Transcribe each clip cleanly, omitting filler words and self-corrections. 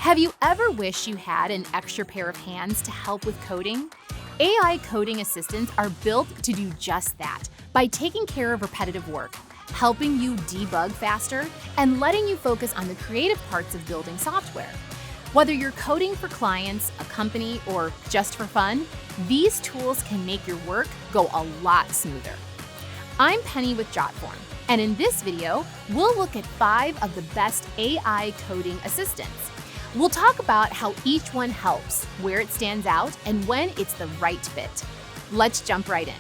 Have you ever wished you had an extra pair of hands to help with coding? AI coding assistants are built to do just that by taking care of repetitive work, helping you debug faster, and letting you focus on the creative parts of building software. Whether you're coding for clients, a company, or just for fun, these tools can make your work go a lot smoother. I'm Penny with Jotform, and in this video, we'll look at 5 of the best AI coding assistants. We'll talk about how each one helps, where it stands out, and when it's the right fit. Let's jump right in.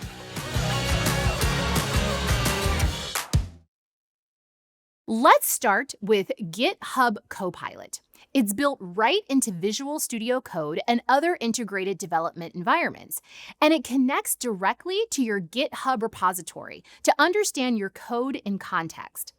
Let's start with GitHub Copilot. It's built right into Visual Studio Code and other integrated development environments, and it connects directly to your GitHub repository to understand your code in context.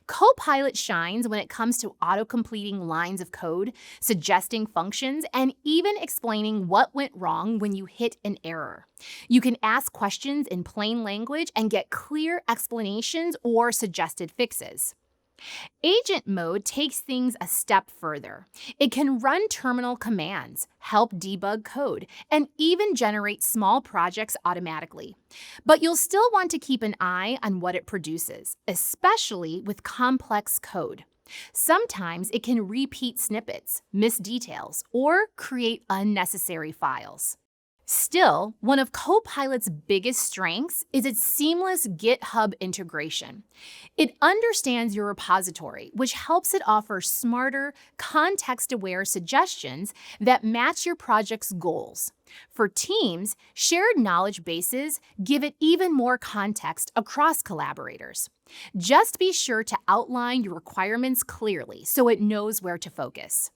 Copilot shines when it comes to auto-completing lines of code, suggesting functions, and even explaining what went wrong when you hit an error. You can ask questions in plain language and get clear explanations or suggested fixes. Agent mode takes things a step further. It can run terminal commands, help debug code, and even generate small projects automatically. But you'll still want to keep an eye on what it produces, especially with complex code. Sometimes it can repeat snippets, miss details, or create unnecessary files. Still, one of Copilot's biggest strengths is its seamless GitHub integration. It understands your repository, which helps it offer smarter, context-aware suggestions that match your project's goals. For teams, shared knowledge bases give it even more context across collaborators. Just be sure to outline your requirements clearly so it knows where to focus.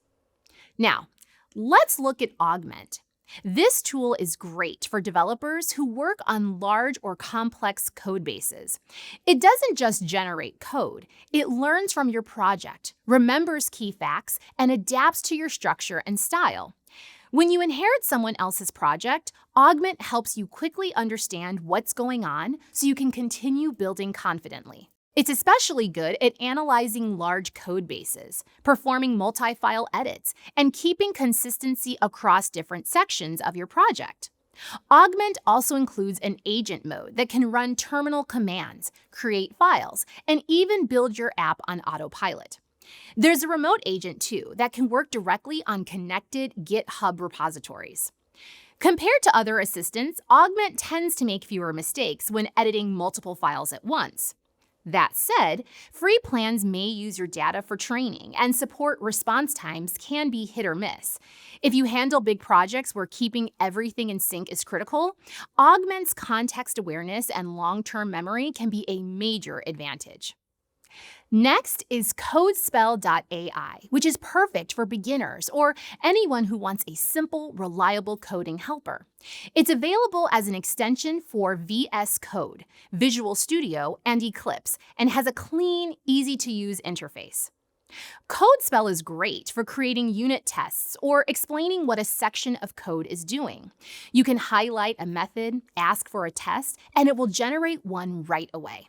Now, let's look at Augment. This tool is great for developers who work on large or complex code bases. It doesn't just generate code, it learns from your project, remembers key facts, and adapts to your structure and style. When you inherit someone else's project, Augment helps you quickly understand what's going on so you can continue building confidently. It's especially good at analyzing large code bases, performing multi-file edits, and keeping consistency across different sections of your project. Augment also includes an agent mode that can run terminal commands, create files, and even build your app on autopilot. There's a remote agent too that can work directly on connected GitHub repositories. Compared to other assistants, Augment tends to make fewer mistakes when editing multiple files at once. That said, free plans may use your data for training, and support response times can be hit or miss. If you handle big projects where keeping everything in sync is critical, Augment's context awareness and long-term memory can be a major advantage. Next is Codespell.ai, which is perfect for beginners or anyone who wants a simple, reliable coding helper. It's available as an extension for VS Code, Visual Studio, and Eclipse, and has a clean, easy-to-use interface. Codespell is great for creating unit tests or explaining what a section of code is doing. You can highlight a method, ask for a test, and it will generate one right away.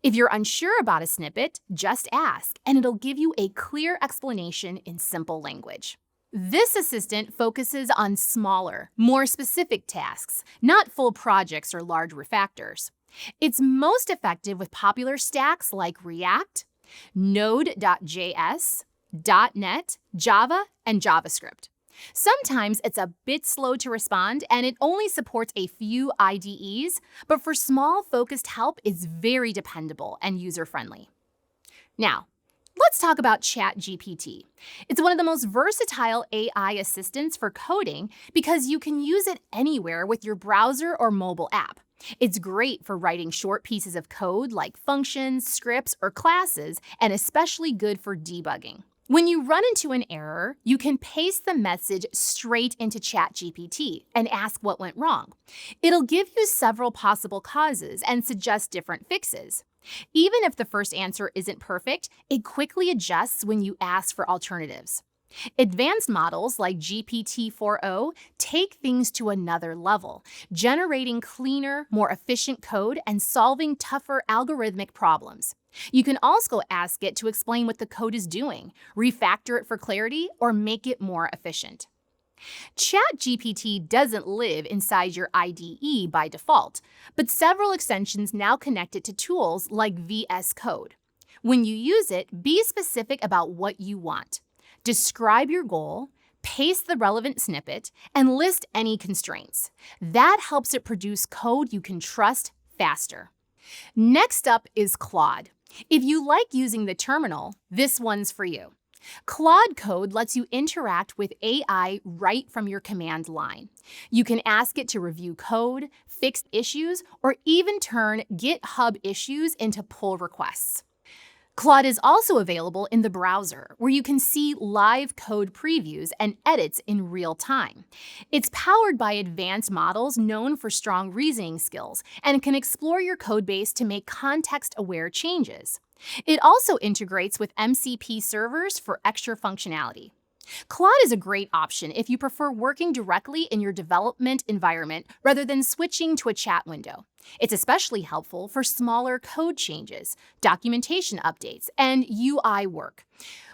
If you're unsure about a snippet, just ask, and it'll give you a clear explanation in simple language. This assistant focuses on smaller, more specific tasks, not full projects or large refactors. It's most effective with popular stacks like React, Node.js, .NET, Java, and JavaScript. Sometimes it's a bit slow to respond and it only supports a few IDEs, but for small focused help, it's very dependable and user-friendly. Now, let's talk about ChatGPT. It's one of the most versatile AI assistants for coding because you can use it anywhere with your browser or mobile app. It's great for writing short pieces of code like functions, scripts, or classes, and especially good for debugging. When you run into an error, you can paste the message straight into ChatGPT and ask what went wrong. It'll give you several possible causes and suggest different fixes. Even if the first answer isn't perfect, it quickly adjusts when you ask for alternatives. Advanced models like GPT-4o take things to another level, generating cleaner, more efficient code and solving tougher algorithmic problems. You can also ask it to explain what the code is doing, refactor it for clarity, or make it more efficient. ChatGPT doesn't live inside your IDE by default, but several extensions now connect it to tools like VS Code. When you use it, be specific about what you want. Describe your goal, paste the relevant snippet, and list any constraints. That helps it produce code you can trust faster. Next up is Claude. If you like using the terminal, this one's for you. Claude Code lets you interact with AI right from your command line. You can ask it to review code, fix issues, or even turn GitHub issues into pull requests. Claude is also available in the browser, where you can see live code previews and edits in real time. It's powered by advanced models known for strong reasoning skills and can explore your code base to make context-aware changes. It also integrates with MCP servers for extra functionality. Claude is a great option if you prefer working directly in your development environment rather than switching to a chat window. It's especially helpful for smaller code changes, documentation updates, and UI work.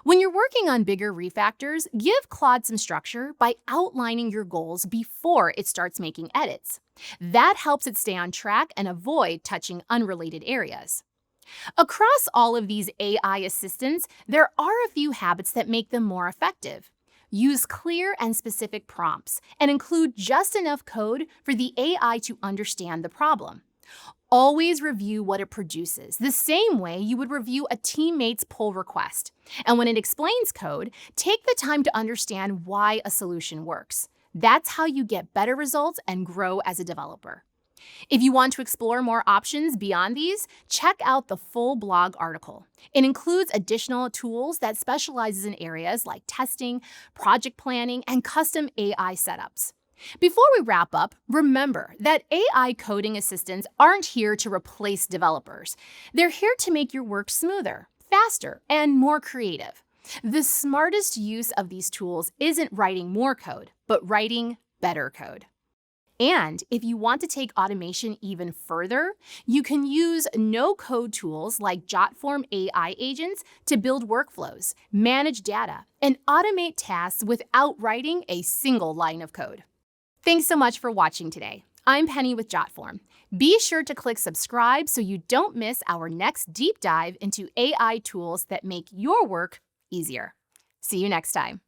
When you're working on bigger refactors, give Claude some structure by outlining your goals before it starts making edits. That helps it stay on track and avoid touching unrelated areas. Across all of these AI assistants, there are a few habits that make them more effective. Use clear and specific prompts and include just enough code for the AI to understand the problem. Always review what it produces, the same way you would review a teammate's pull request. And when it explains code, take the time to understand why a solution works. That's how you get better results and grow as a developer. If you want to explore more options beyond these, check out the full blog article. It includes additional tools that specializes in areas like testing, project planning, and custom AI setups. Before we wrap up, remember that AI coding assistants aren't here to replace developers. They're here to make your work smoother, faster, and more creative. The smartest use of these tools isn't writing more code, but writing better code. And if you want to take automation even further, you can use no-code tools like Jotform AI Agents to build workflows, manage data, and automate tasks without writing a single line of code. Thanks so much for watching today. I'm Penny with Jotform. Be sure to click subscribe so you don't miss our next deep dive into AI tools that make your work easier. See you next time.